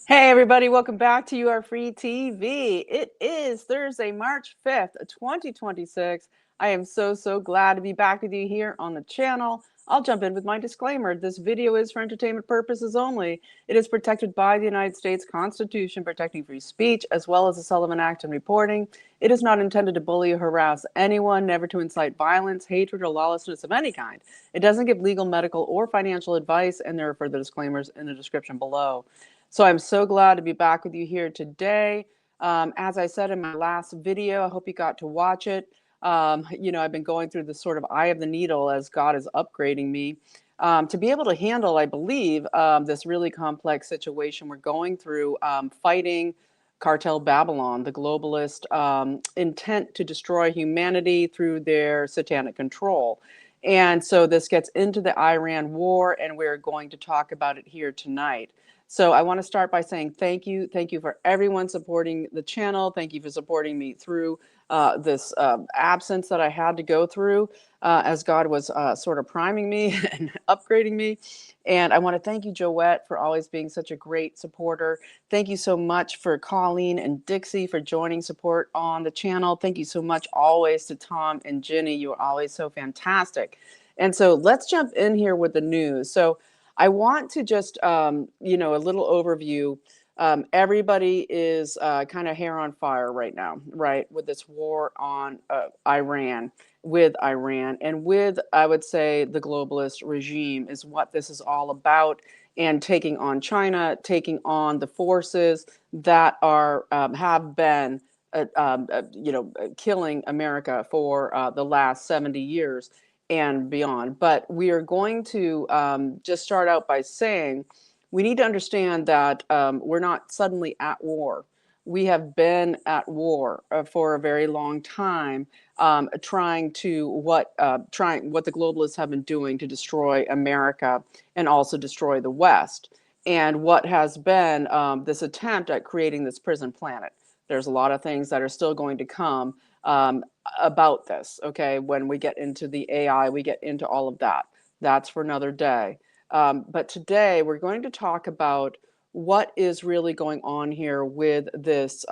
Hey everybody, welcome back to You Are Free TV. It is Thursday, March 5th, 2026. I am so glad to be back with you here on the channel. I'll jump in with my disclaimer. This video is for entertainment purposes only. It is protected by the United States Constitution protecting free speech, as well as the Sullivan Act and reporting. It is not intended to bully or harass anyone, never to incite violence, hatred, or lawlessness of any kind. It doesn't give legal, medical, or financial advice, and there are further disclaimers in the description below. So I'm so glad to be back with you here today. As I said in my last video, I hope you got to watch it. I've been going through this sort of eye of the needle as God is upgrading me to be able to handle, I believe, this really complex situation we're going through, fighting cartel Babylon, the globalist intent to destroy humanity through their satanic control. And so this gets into the Iran war, and we're going to talk about it here tonight. So I want to start by saying thank you. Thank you for everyone supporting the channel. Thank you for supporting me through this absence that I had to go through as God was sort of priming me and upgrading me. And I want to thank you, Joette, for always being such a great supporter. Thank you so much for Colleen and Dixie for joining support on the channel. Thank you so much always to Tom and Ginny. You are always so fantastic. And so let's jump in here with the news. So I want to just, a little overview. Everybody is kind of hair on fire right now, right, with this war on Iran, and with, I would say, the globalist regime is what this is all about, and taking on China, taking on the forces that are have been, killing America for the last 70 years and beyond. But we are going to just start out by saying we need to understand that we're not suddenly at war. We have been at war for a very long time, trying what the globalists have been doing to destroy America and also destroy the West. And what has been this attempt at creating this prison planet. There's a lot of things that are still going to come about this. Okay, when we get into the AI, we get into all of that. That's for another day. But today we're going to talk about what is really going on here with this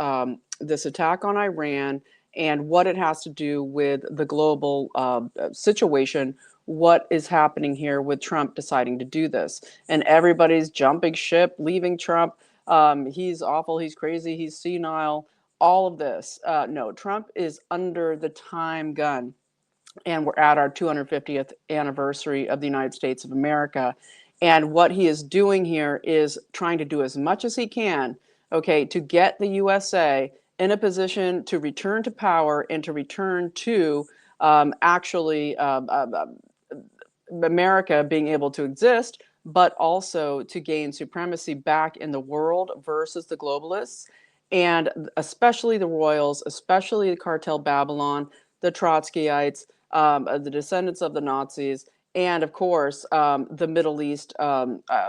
this attack on Iran and what it has to do with the global situation. What is happening here with Trump deciding to do this, and everybody's jumping ship, leaving Trump. He's awful. He's crazy. He's senile. All of this. No, Trump is under the time gun, and we're at our 250th anniversary of the United States of America. And what he is doing here is trying to do as much as he can, okay, to get the USA in a position to return to power and to return to America being able to exist, but also to gain supremacy back in the world versus the globalists, and especially the royals, especially the cartel Babylon, the Trotskyites, the descendants of the Nazis, and of course, the Middle East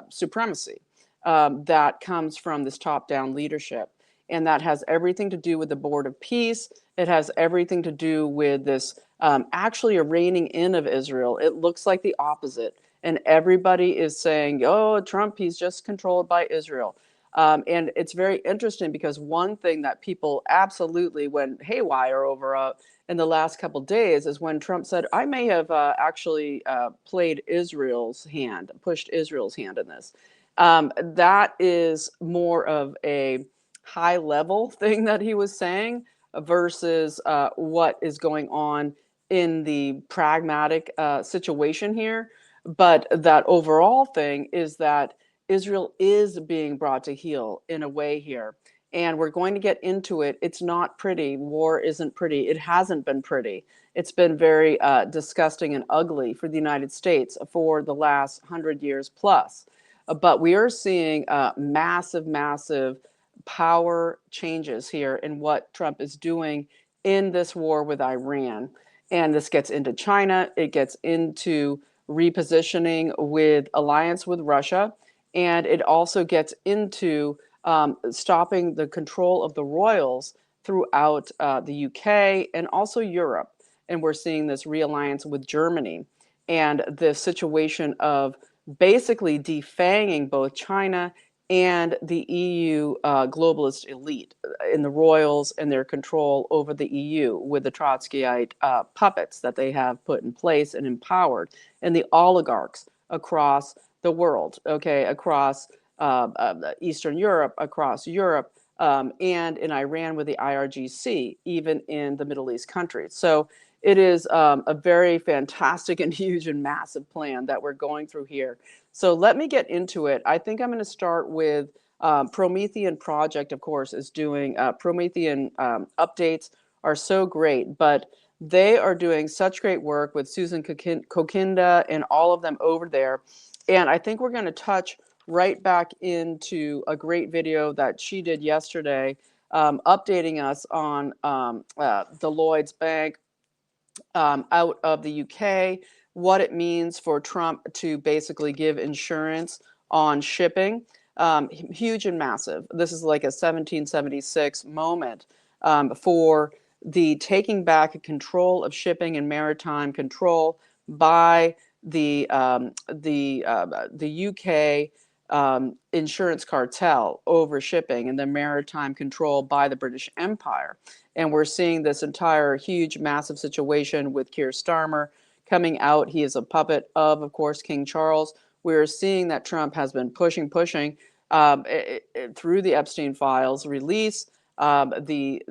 supremacy that comes from this top down leadership. And that has everything to do with the Board of Peace. It has everything to do with this actually a reining in of Israel. It looks like the opposite. And everybody is saying, oh, Trump, he's just controlled by Israel. And it's very interesting because one thing that people absolutely went haywire over in the last couple of days is when Trump said, I may have actually played Israel's hand, pushed Israel's hand in this. That is more of a high level thing that he was saying versus what is going on in the pragmatic situation here. But that overall thing is that Israel is being brought to heel in a way here. And we're going to get into it. It's not pretty. War isn't pretty. It hasn't been pretty. It's been very disgusting and ugly for the United States for the last 100 years plus. But we are seeing massive power changes here in what Trump is doing in this war with Iran. And this gets into China. It gets into repositioning with alliance with Russia. And it also gets into stopping the control of the royals throughout the UK and also Europe. And we're seeing this realliance with Germany and the situation of basically defanging both China and the EU globalist elite in the royals and their control over the EU with the Trotskyite puppets that they have put in place and empowered, and the oligarchs across the world, okay, across Eastern Europe, across Europe, and in Iran with the IRGC, even in the Middle East countries. So it is a very fantastic and huge and massive plan that we're going through here. So let me get into it. I think I'm going to start with Promethean Project, of course, is doing Promethean updates are so great, but they are doing such great work with Susan Kokinda and all of them over there. And I think we're going to touch right back into a great video that she did yesterday, updating us on the Lloyd's Bank out of the UK, what it means for Trump to basically give insurance on shipping. Huge and massive. This is like a 1776 moment for the taking back control of shipping and maritime control by the UK insurance cartel over shipping and the maritime control by the British Empire. And we're seeing this entire huge, massive situation with Keir Starmer coming out. He is a puppet of course, King Charles. We're seeing that Trump has been pushing through the Epstein files release. The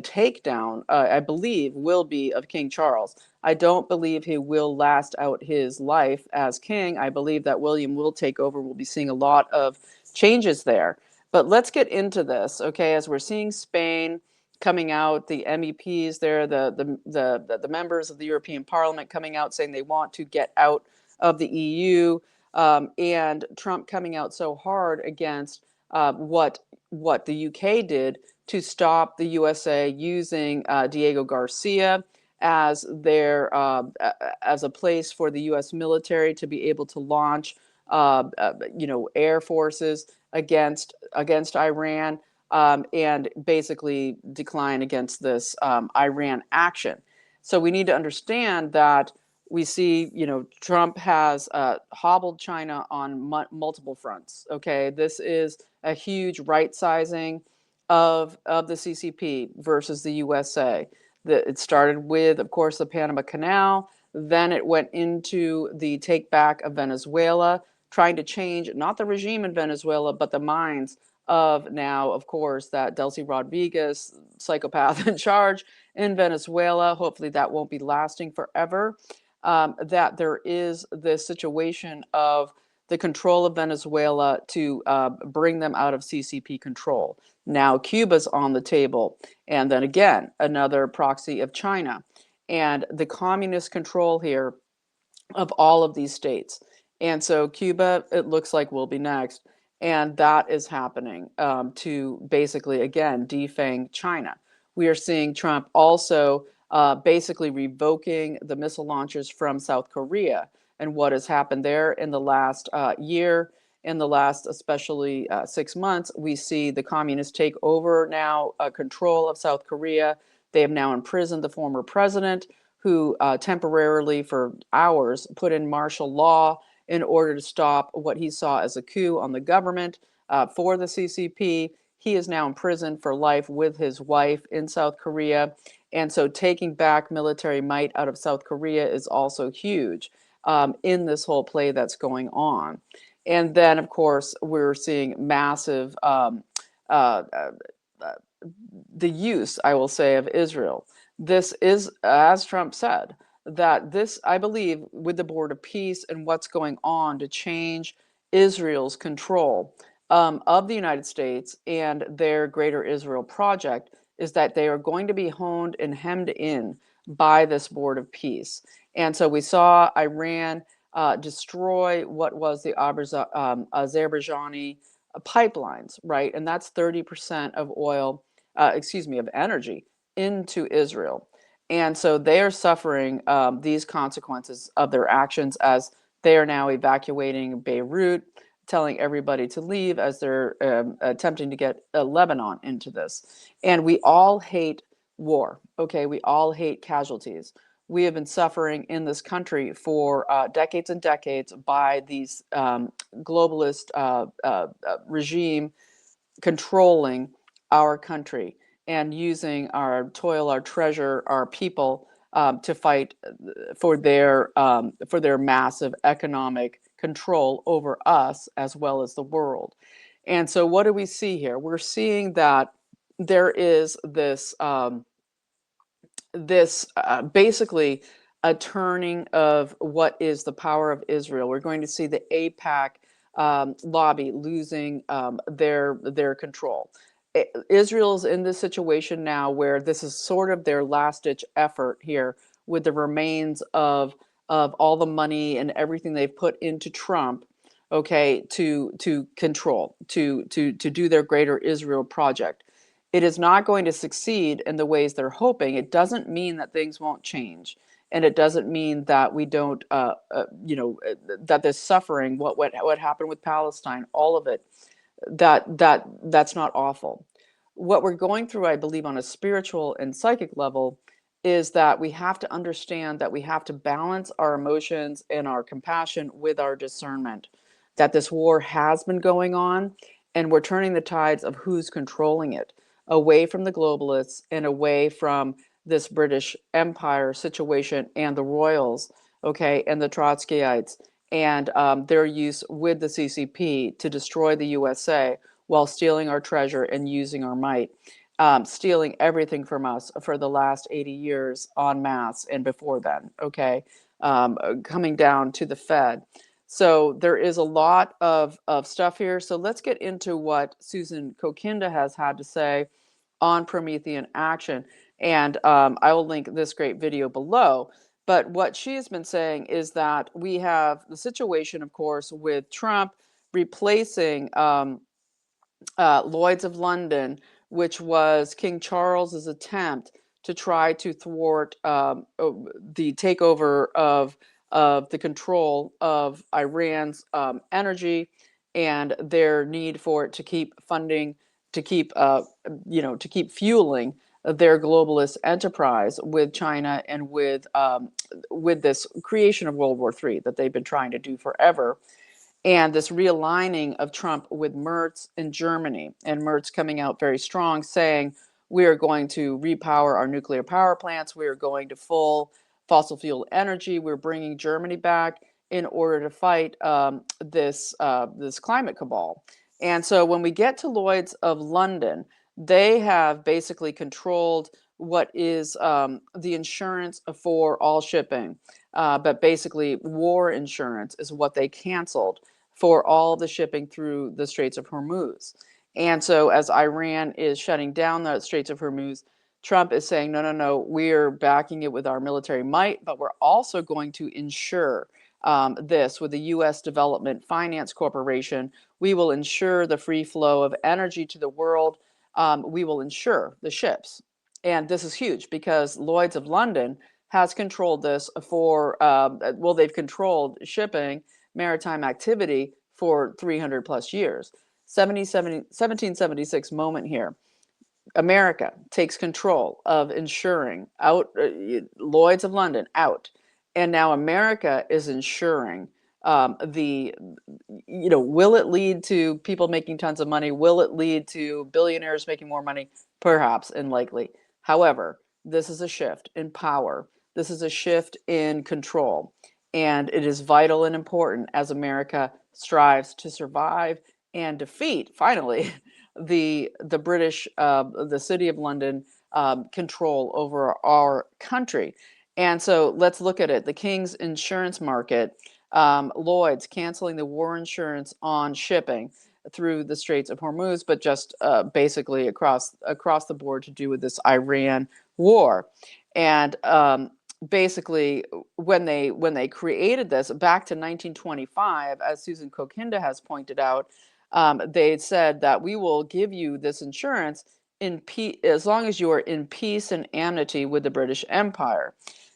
takedown, I believe, will be of King Charles. I don't believe he will last out his life as king. I believe that William will take over. We'll be seeing a lot of changes there. But let's get into this, okay? As we're seeing Spain coming out, the MEPs there, the members of the European Parliament coming out saying they want to get out of the EU, and Trump coming out so hard against what the UK did to stop the USA using Diego Garcia as their as a place for the U.S. military to be able to launch, air forces against Iran, and basically decline against this Iran action. So we need to understand that we see, Trump has hobbled China on multiple fronts. Okay, this is a huge right sizing of the CCP versus the USA. It started with, of course, the Panama Canal. Then it went into the take back of Venezuela, trying to change not the regime in Venezuela, but the minds of now, of course, that Delcy Rodriguez, psychopath in charge in Venezuela. Hopefully that won't be lasting forever. That there is this situation of the control of Venezuela to bring them out of CCP control. Now Cuba's on the table. And then again, another proxy of China. And the communist control here of all of these states. And so Cuba, it looks like, will be next. And that is happening to basically, again, defang China. We are seeing Trump also basically revoking the missile launchers from South Korea. And what has happened there in the last year, in the last especially 6 months, we see the communists take over now control of South Korea. They have now imprisoned the former president, who temporarily for hours put in martial law in order to stop what he saw as a coup on the government for the CCP. He is now in prison for life with his wife in South Korea. And so taking back military might out of South Korea is also huge in this whole play that's going on. And then, of course, we're seeing massive uh, the use, I will say, of Israel. This is, as Trump said, that this, I believe, with the Board of Peace and what's going on to change Israel's control of the United States and their Greater Israel Project, is that they are going to be honed and hemmed in by this Board of Peace. And so we saw Iran destroy what was the Azerbaijani pipelines, right? And that's 30% of oil, of energy into Israel. And so they are suffering these consequences of their actions as they are now evacuating Beirut, telling everybody to leave as they're attempting to get Lebanon into this. And we all hate war, okay? We all hate casualties. we have been suffering in this country for decades and decades by these globalist regime controlling our country and using our toil, our treasure, our people to fight for their massive economic control over us as well as the world. And so, what do we see here? We're seeing that there is this basically a turning of what is the power of Israel. We're going to see the AIPAC lobby losing their control. Israel's in this situation now where this is sort of their last ditch effort here with the remains of all the money and everything they've put into Trump, okay, to control, to do their greater Israel project. It is not going to succeed in the ways they're hoping. It doesn't mean that things won't change, and it doesn't mean that we don't, that this suffering, what happened with Palestine, all of it, that's not awful. What we're going through, I believe, on a spiritual and psychic level, is that we have to understand that we have to balance our emotions and our compassion with our discernment. That this war has been going on, and we're turning the tides of who's controlling it away from the globalists and away from this British Empire situation and the royals, okay, and the Trotskyites and their use with the CCP to destroy the USA while stealing our treasure and using our might, stealing everything from us for the last 80 years en masse and before then, okay, coming down to the Fed. So there is a lot of stuff here. So let's get into what Susan Kokinda has had to say on Promethean action. And I will link this great video below. But what she has been saying is that we have the situation, of course, with Trump replacing Lloyd's of London, which was King Charles's attempt to try to thwart the takeover of the control of Iran's energy and their need for it to keep funding, to keep to keep fueling their globalist enterprise with China and with this creation of World War III that they've been trying to do forever, and this realigning of Trump with Merz in Germany, and Merz coming out very strong saying, we are going to repower our nuclear power plants, we are going to full fossil fuel energy, we're bringing Germany back in order to fight this climate cabal. And so when we get to Lloyd's of London, they have basically controlled what is the insurance for all shipping. But basically, war insurance is what they canceled for all the shipping through the Straits of Hormuz. And so, as Iran is shutting down the Straits of Hormuz, Trump is saying, no, no, no, we're backing it with our military might, but we're also going to insure this with the U.S. Development Finance Corporation. We will ensure the free flow of energy to the world. We will insure the ships. And this is huge because Lloyd's of London has controlled this for, well, they've controlled shipping, maritime activity for 300 plus years. 1776 moment here. America takes control of insuring out Lloyd's of London out, and now America is insuring will it lead to people making tons of money? Will it lead to billionaires making more money? Perhaps and likely. However, this is a shift in power. This is a shift in control, and it is vital and important as America strives to survive and defeat finally the British, the City of London control over our country. And so let's look at it. The King's insurance market, Lloyd's canceling the war insurance on shipping through the Straits of Hormuz, but just basically across the board to do with this Iran war. And basically, when they created this back to 1925, as Susan Kokinda has pointed out, they said that we will give you this insurance in as long as you are in peace and amity with the British Empire.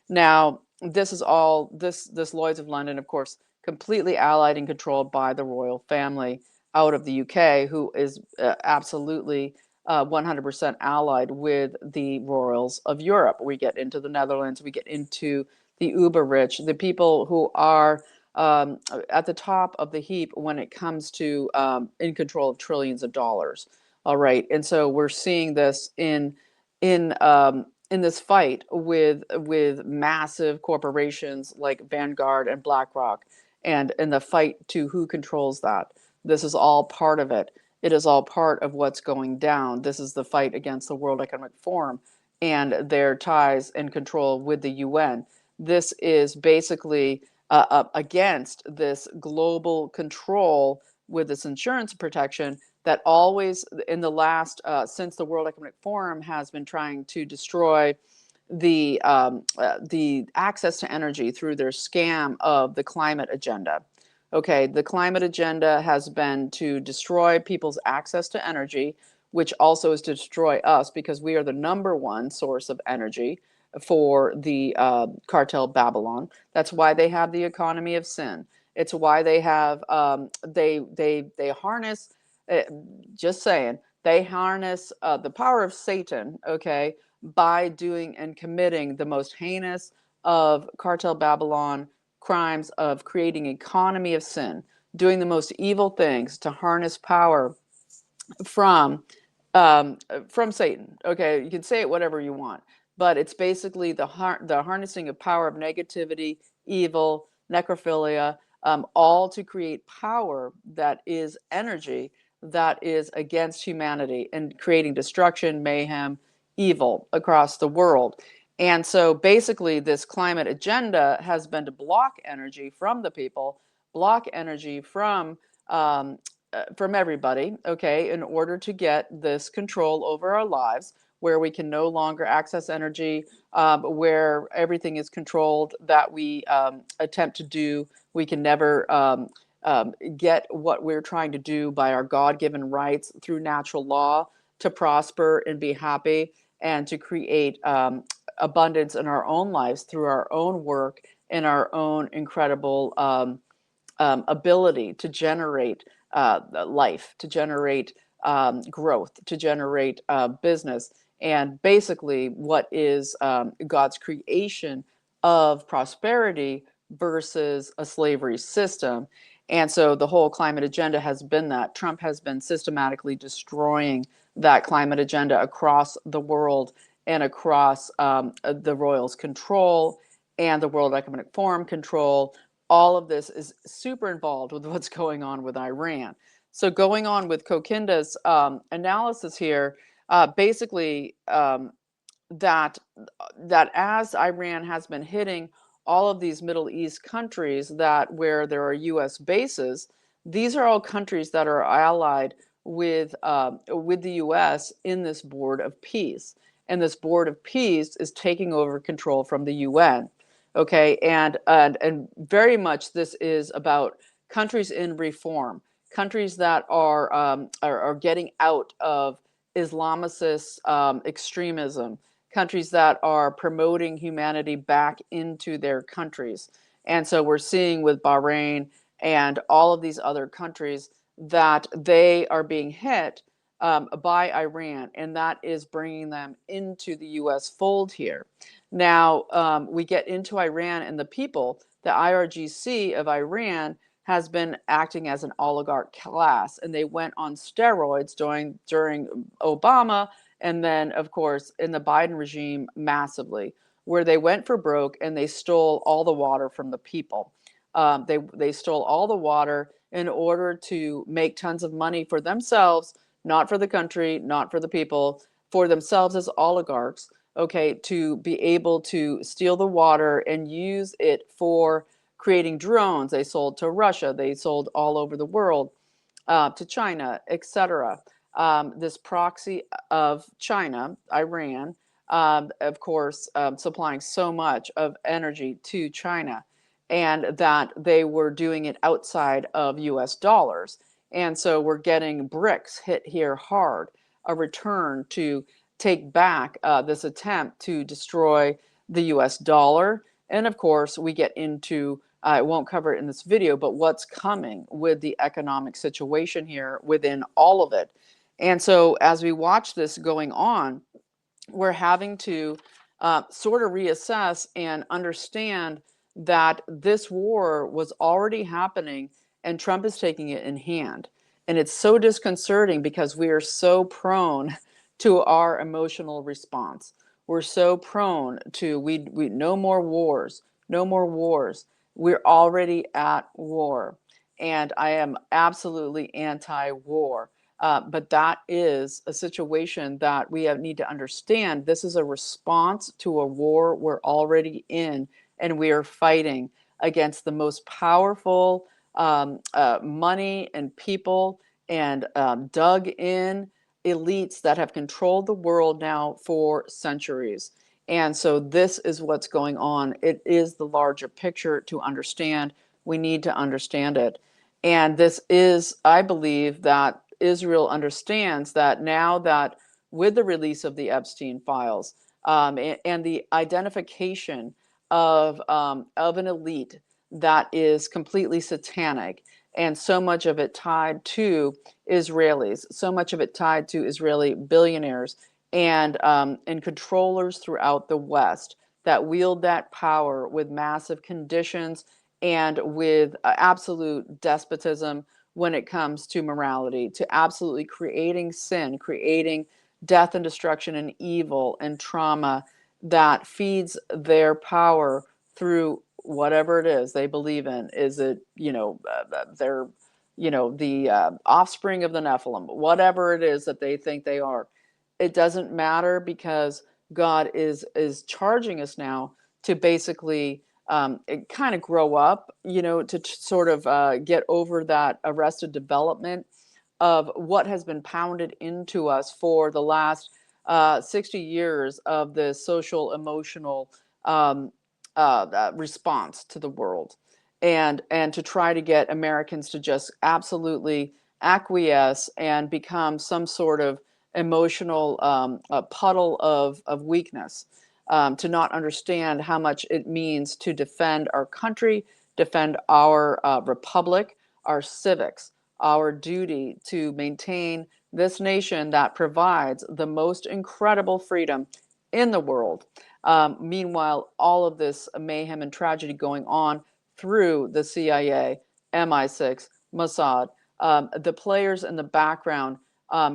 Now, this is all this Lloyd's of London, of course, completely allied and controlled by the royal family out of the UK, who is absolutely 100% allied with the royals of Europe. We get into the Netherlands, we get into the uber rich, the people who are at the top of the heap when it comes to in control of trillions of dollars. All right, and so we're seeing this in this fight with massive corporations like Vanguard and BlackRock, and in the fight to who controls that. This is all part of it. It is all part of what's going down. This is the fight against the World Economic Forum and their ties and control with the UN. This is basically against this global control with this insurance protection that always, in the last, since the World Economic Forum has been trying to destroy the access to energy through their scam of the climate agenda. Okay, the climate agenda has been to destroy people's access to energy, which also is to destroy us because we are the #1 source of energy for the cartel Babylon. That's why they have the economy of sin. It's why they have they harness. Uh, just saying, they harness the power of Satan. Okay, by doing and committing the most heinous of cartel Babylon crimes of creating economy of sin, doing the most evil things to harness power from from Satan. Okay, you can say it whatever you want, but it's basically the harnessing of power of negativity, evil, necrophilia, all to create power that is energy that is against humanity and creating destruction, mayhem, evil across the world. And so basically, this climate agenda has been to block energy from the people, block energy from everybody, okay, in order to get this control over our lives, where we can no longer access energy, where everything is controlled that we attempt to do. We can never get what we're trying to do by our God-given rights through natural law to prosper and be happy and to create abundance in our own lives through our own work and our own incredible ability to generate life, to generate growth, to generate business, and basically what is God's creation of prosperity versus a slavery system. And so the whole climate agenda has been that. Trump has been systematically destroying that climate agenda across the world and across the Royals' control and the World Economic Forum control. All of this is super involved with what's going on with Iran. So going on with Kokinda's analysis here, basically that as Iran has been hitting all of these Middle East countries that where there are U.S. bases, these are all countries that are allied with the U.S. in this board of peace, and this board of peace is taking over control from the UN. Okay, and very much this is about countries in reform, countries that are getting out of Islamist extremism, countries that are promoting humanity back into their countries. And so we're seeing with Bahrain and all of these other countries that they are being hit by Iran, and that is bringing them into the U.S. fold here. Now, we get into Iran and the people. The IRGC of Iran has been acting as an oligarch class, and they went on steroids during Obama, and then, of course, in the Biden regime, massively, where they went for broke and they stole all the water from the people. They stole all the water in order to make tons of money for themselves, not for the country, not for the people, for themselves as oligarchs, okay, to be able to steal the water and use it for creating drones. They sold to Russia, they sold all over the world, to China, etc. This proxy of China, Iran, of course, supplying so much of energy to China, and that they were doing it outside of US dollars. And so we're getting BRICS hit here hard, a return to take back this attempt to destroy the US dollar. And of course, we get into, I won't cover it in this video, but what's coming with the economic situation here within all of it. And so as we watch this going on, we're having to sort of reassess and understand that this war was already happening and Trump is taking it in hand. And it's so disconcerting because we are so prone to our emotional response. We're so prone to we no more wars, no more wars. We're already at war. And I am absolutely anti-war. But that is a situation that we need to understand. This is a response to a war we're already in, and we are fighting against the most powerful money and people and dug in elites that have controlled the world now for centuries. And so this is what's going on. It is the larger picture to understand. We need to understand it. And this is, I believe, that Israel understands that now that with the release of the Epstein files and the identification of an elite that is completely satanic, and so much of it tied to Israelis, so much of it tied to Israeli billionaires and controllers throughout the West that wield that power with massive conditions and with absolute despotism when it comes to morality, to absolutely creating sin, creating death and destruction and evil and trauma that feeds their power through whatever it is they believe in. Is it, they're, the offspring of the Nephilim, whatever it is that they think they are. It doesn't matter because God is charging us now to basically kind of grow up, to sort of get over that arrested development of what has been pounded into us for the last 60 years of the social emotional um, response to the world, and to try to get Americans to just absolutely acquiesce and become some sort of emotional puddle of weakness, to not understand how much it means to defend our country, defend our republic, our civics, our duty to maintain this nation that provides the most incredible freedom in the world. Meanwhile, all of this mayhem and tragedy going on through the CIA, MI6, Mossad, the players in the background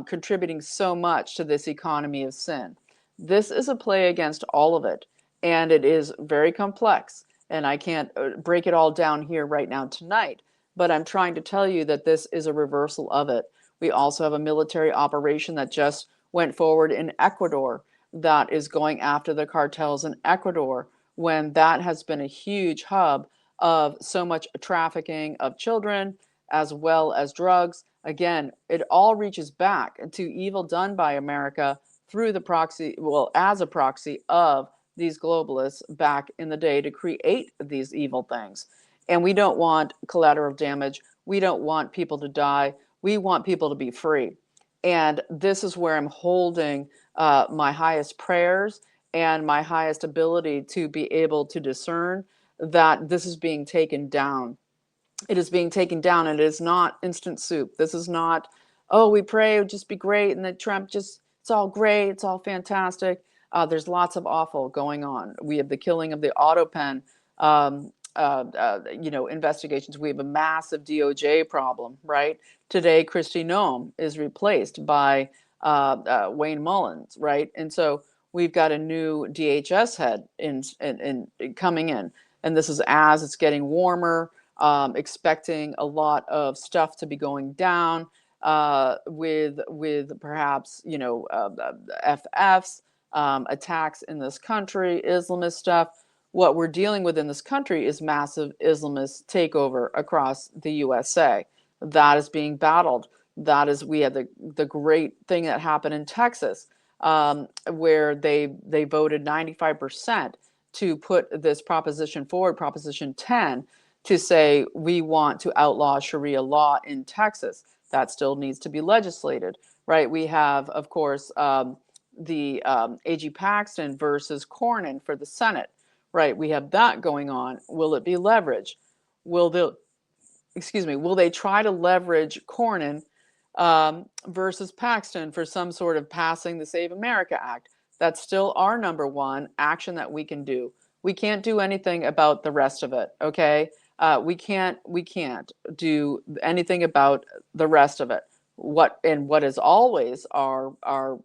contributing so much to this economy of sin. This is a play against all of it, and it is very complex. And I can't break it all down here right now tonight, but I'm trying to tell you that this is a reversal of it. We also have a military operation that just went forward in Ecuador that is going after the cartels in Ecuador, when that has been a huge hub of so much trafficking of children as well as drugs. Again, it all reaches back to evil done by America through the proxy, well, as a proxy of these globalists back in the day to create these evil things. And we don't want collateral damage. We don't want people to die. We want people to be free. And this is where I'm holding my highest prayers and my highest ability to be able to discern that this is being taken down. It is being taken down, and it is not instant soup. This is not, oh, we pray it would just be great, and that Trump just, it's all great, it's all fantastic. There's lots of awful going on. We have the killing of the AutoPen, investigations. We have a massive DOJ problem, right? Today, Kristi Noem is replaced by Wayne Mullins, right? And so we've got a new DHS head in coming in, and this is as it's getting warmer. Expecting a lot of stuff to be going down with perhaps FFs, attacks in this country, Islamist stuff. What we're dealing with in this country is massive Islamist takeover across the USA. That is being battled. That is, we had the great thing that happened in Texas, where they voted 95% to put this proposition forward, Proposition 10, to say we want to outlaw Sharia law in Texas. That still needs to be legislated, right? We have, of course, the A.G. Paxton versus Cornyn for the Senate, right? We have that going on. Will it be leveraged? Will they try to leverage Cornyn versus Paxton for some sort of passing the Save America Act. That's still our number one action that we can do. We can't do anything about the rest of it. Okay, we can't do anything about the rest of it. What is always our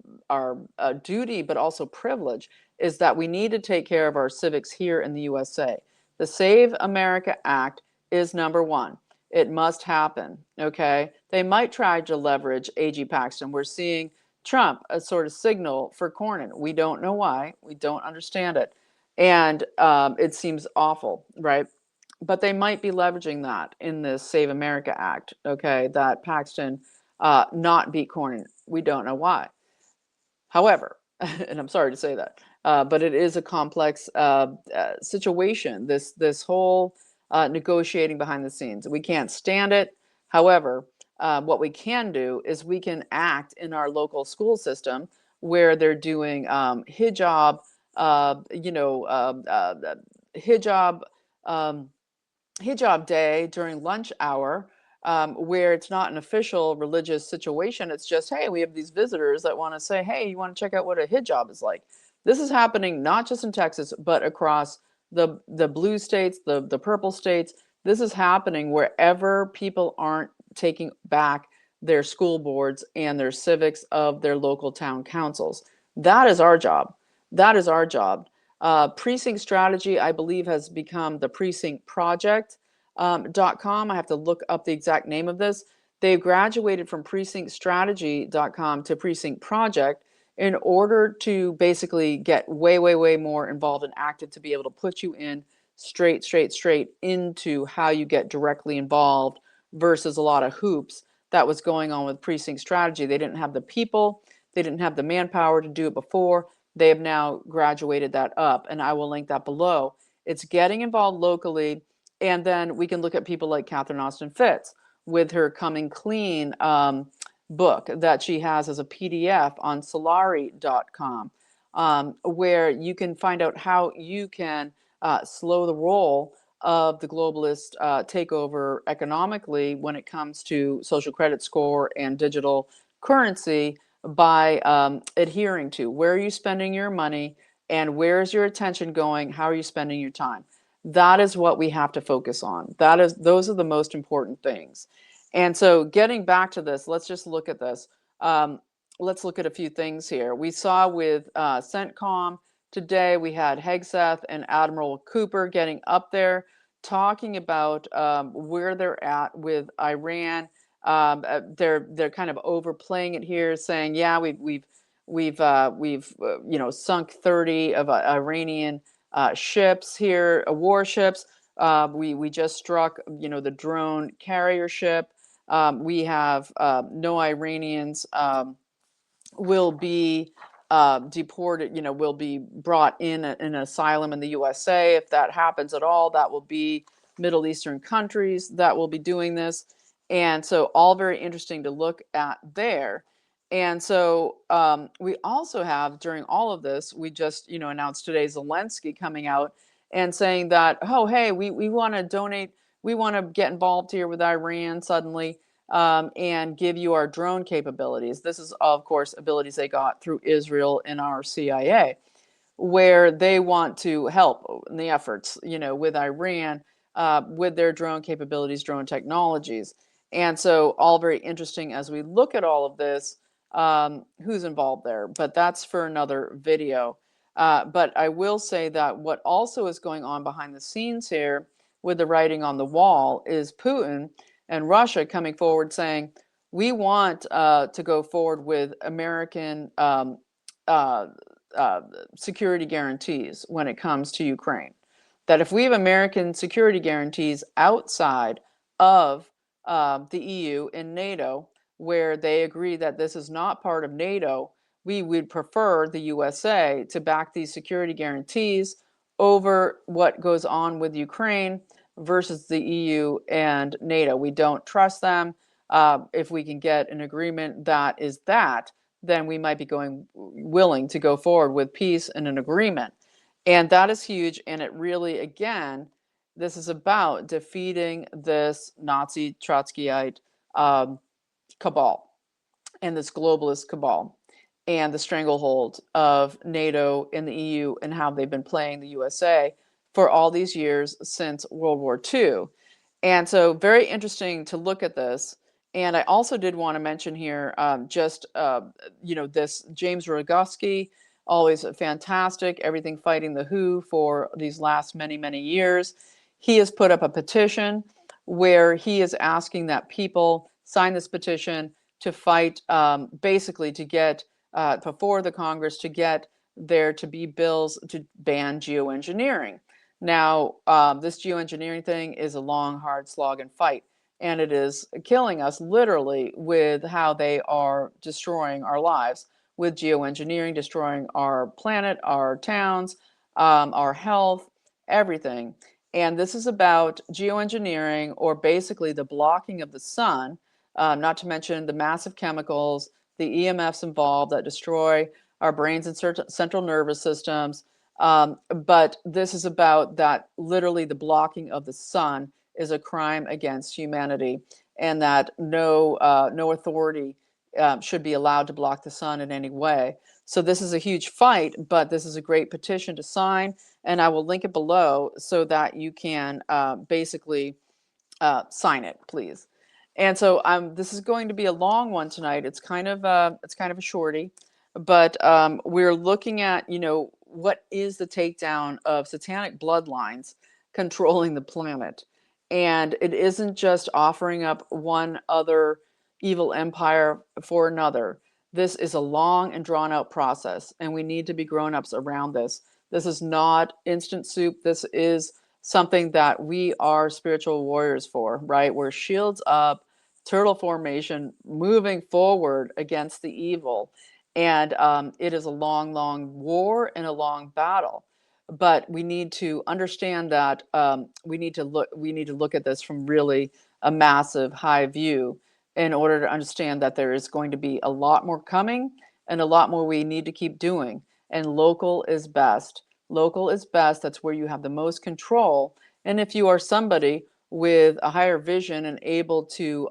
duty, but also privilege, is that we need to take care of our civics here in the USA. The Save America Act is number one. It must happen. Okay, they might try to leverage AG Paxton. We're seeing Trump a sort of signal for Cornyn. We don't know why. We don't understand it, and it seems awful, right? But they might be leveraging that in this Save America Act. Okay, that Paxton not beat Cornyn. We don't know why. However, and I'm sorry to say that, but it is a complex situation. This whole negotiating behind the scenes, we can't stand it. However, what we can do is we can act in our local school system where they're doing hijab, hijab. Um, hijab day during lunch hour, where it's not an official religious situation. It's just, hey, we have these visitors that want to say, hey, you want to check out what a hijab is like. This is happening not just in Texas, but across the blue states, the purple states. This is happening wherever people aren't taking back their school boards and their civics of their local town councils. That is our job. That is our job. Precinct strategy, I believe, has become the Precinct Project. .com. I have to look up the exact name of this. They've graduated from precinctstrategy.com to Precinct Project in order to basically get way, way, way more involved and active to be able to put you in straight into how you get directly involved versus a lot of hoops that was going on with Precinct Strategy. They didn't have the people, they didn't have the manpower to do it before. They have now graduated that up, and I will link that below. It's getting involved locally, and then we can look at people like Catherine Austin Fitts with her Coming Clean book that she has as a PDF on Solari.com, where you can find out how you can slow the roll of the globalist takeover economically when it comes to social credit score and digital currency by adhering to where are you spending your money and where is your attention going, how are you spending your time. That is what we have to focus on. Those are the most important things. And so getting back to this, let's just look at this. Let's look at a few things here. We saw with CENTCOM today, we had Hegseth and Admiral Cooper getting up there talking about where they're at with Iran. They're kind of overplaying it here, saying, yeah, we've sunk 30 of Iranian ships here, warships. We just struck, the drone carrier ship. We have no Iranians will be deported, will be brought in an asylum in the USA. If that happens at all, that will be Middle Eastern countries that will be doing this. And so all very interesting to look at there. And so we also have, during all of this, we just, announced today Zelensky coming out and saying that, oh, hey, we want to donate, we want to get involved here with Iran suddenly and give you our drone capabilities. This is, of course, abilities they got through Israel and our CIA, where they want to help in the efforts, with Iran, with their drone capabilities, drone technologies. And so all very interesting as we look at all of this, who's involved there. But that's for another video. But I will say that what also is going on behind the scenes here with the writing on the wall is Putin and Russia coming forward saying, we want to go forward with American uh, security guarantees when it comes to Ukraine. That if we have American security guarantees outside of the EU and NATO, where they agree that this is not part of NATO, we would prefer the USA to back these security guarantees over what goes on with Ukraine versus the EU and NATO. We don't trust them. If we can get an agreement that is that, then we might be willing to go forward with peace and an agreement. And that is huge. And it really, again, this is about defeating this Nazi Trotskyite cabal. and this globalist cabal and the stranglehold of NATO and the EU and how they've been playing the USA for all these years since World War II. And so, very interesting to look at this. And I also did want to mention here this James Roguski, always fantastic, everything fighting the WHO for these last many, many years. He has put up a petition where he is asking that people sign this petition to fight, basically to get before the Congress to get there to be bills to ban geoengineering. Now, this geoengineering thing is a long, hard slog and fight, and it is killing us literally with how they are destroying our lives with geoengineering, destroying our planet, our towns, our health, everything. And this is about geoengineering, or basically the blocking of the sun, not to mention the massive chemicals, the EMFs involved that destroy our brains and central nervous systems. But this is about that literally the blocking of the sun is a crime against humanity, and that no authority should be allowed to block the sun in any way. So this is a huge fight, but this is a great petition to sign, and I will link it below so that you can basically sign it, please. And so this is going to be a long one tonight. It's kind of a shorty, but we're looking at, what is the takedown of satanic bloodlines controlling the planet. And it isn't just offering up one other evil empire for another. This is a long and drawn out process, and we need to be grown-ups around this. This is not instant soup. This is something that we are spiritual warriors for, right? We're shields up, turtle formation, moving forward against the evil. And it is a long, long war and a long battle. But we need to understand that we need to look at this from really a massive high view in order to understand that there is going to be a lot more coming and a lot more we need to keep doing. And local is best. Local is best. That's where you have the most control. And if you are somebody with a higher vision and able to,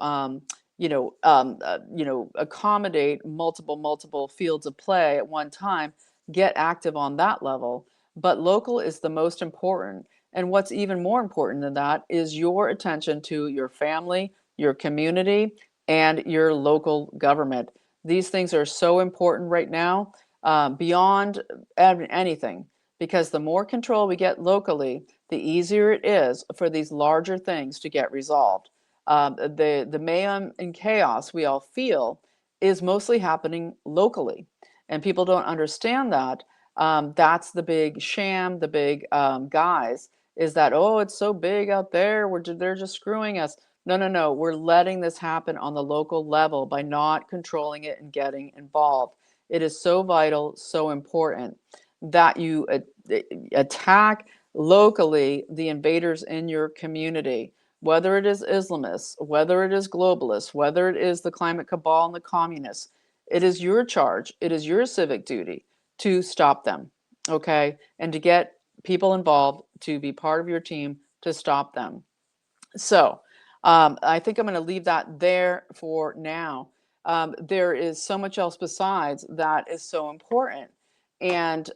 accommodate multiple fields of play at one time, get active on that level. But local is the most important. And what's even more important than that is your attention to your family, your community, and your local government. These things are so important right now, beyond anything, because the more control we get locally, the easier it is for these larger things to get resolved. The mayhem and chaos we all feel is mostly happening locally, and people don't understand that. That's the big sham, the big guise, is that, oh, it's so big out there, they're just screwing us. No, no, no. We're letting this happen on the local level by not controlling it and getting involved. It is so vital, so important that you attack locally the invaders in your community, whether it is Islamists, whether it is globalists, whether it is the climate cabal and the communists. It is your charge, it is your civic duty to stop them, okay? And to get people involved to be part of your team to stop them. So I think I'm going to leave that there for now. There is so much else besides that is so important. And,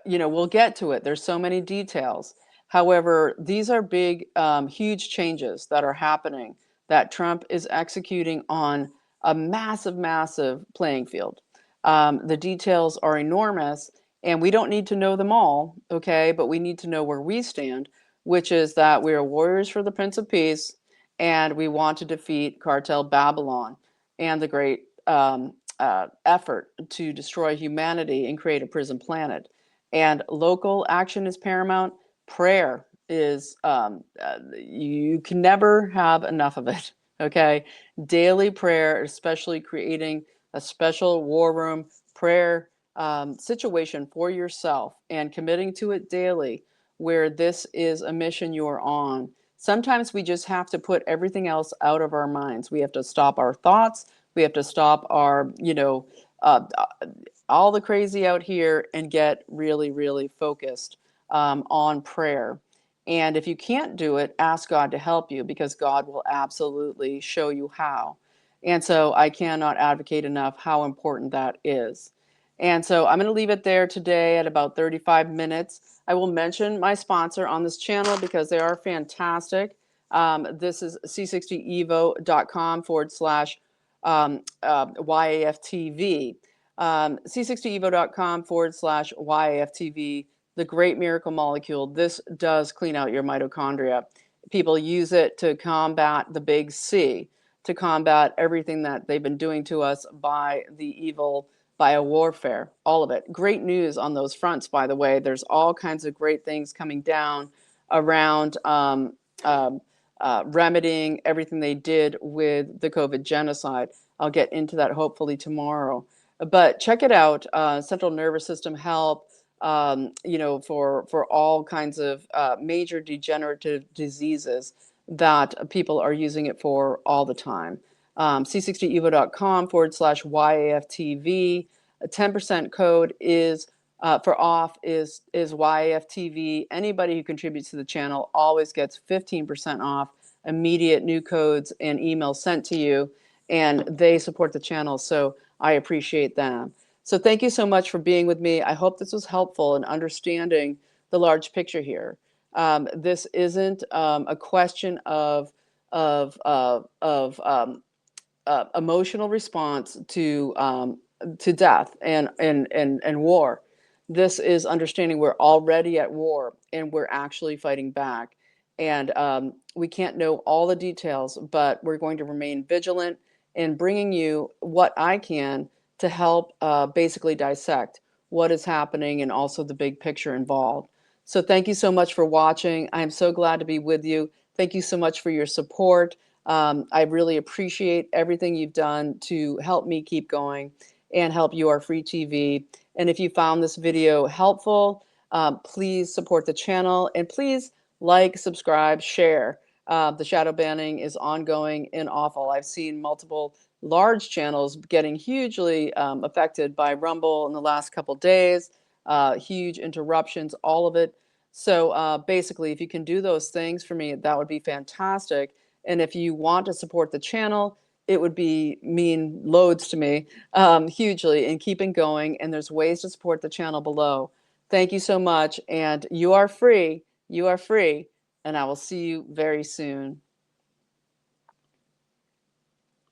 we'll get to it. There's so many details. However, these are big, huge changes that are happening that Trump is executing on a massive, massive playing field. The details are enormous, and we don't need to know them all, okay? But we need to know where we stand, which is that we are warriors for the Prince of Peace, and we want to defeat Cartel Babylon and the great effort to destroy humanity and create a prison planet. And local action is paramount. Prayer is, you can never have enough of it, okay? Daily prayer, especially creating a special war room prayer situation for yourself and committing to it daily, where this is a mission you're on. Sometimes we just have to put everything else out of our minds. We have to stop our thoughts. We have to stop our, all the crazy out here and get really, really focused on prayer. And if you can't do it, ask God to help you, because God will absolutely show you how. And so I cannot advocate enough how important that is. And so I'm going to leave it there today at about 35 minutes. I will mention my sponsor on this channel because they are fantastic. This is c60evo.com/YAFTV. C60evo.com/YAFTV, the great miracle molecule. This does clean out your mitochondria. People use it to combat the big C, to combat everything that they've been doing to us by the evil biowarfare, all of it. Great news on those fronts, by the way. There's all kinds of great things coming down around remedying everything they did with the COVID genocide. I'll get into that hopefully tomorrow. But check it out, central nervous system help, for all kinds of major degenerative diseases that people are using it for all the time. c60evo.com/YAFTV. A 10% code is for off is YAFTV. Anybody who contributes to the channel always gets 15% off, immediate new codes and emails sent to you, and they support the channel, so I appreciate them. So thank you so much for being with me. I hope this was helpful in understanding the large picture here. This isn't a question of emotional response to death and war. This is understanding we're already at war and we're actually fighting back. And we can't know all the details, but we're going to remain vigilant in bringing you what I can to help basically dissect what is happening and also the big picture involved. So thank you so much for watching. I'm so glad to be with you. Thank you so much for your support. I really appreciate everything you've done to help me keep going and help You Are Free TV. And if you found this video helpful, please support the channel and please like, subscribe, share. The shadow banning is ongoing and awful. I've seen multiple large channels getting hugely affected by Rumble in the last couple days, huge interruptions, all of it. So basically, if you can do those things for me, that would be fantastic. And if you want to support the channel, it would mean loads to me, hugely, in keeping going. And there's ways to support the channel below. Thank you so much. And you are free. You are free. And I will see you very soon.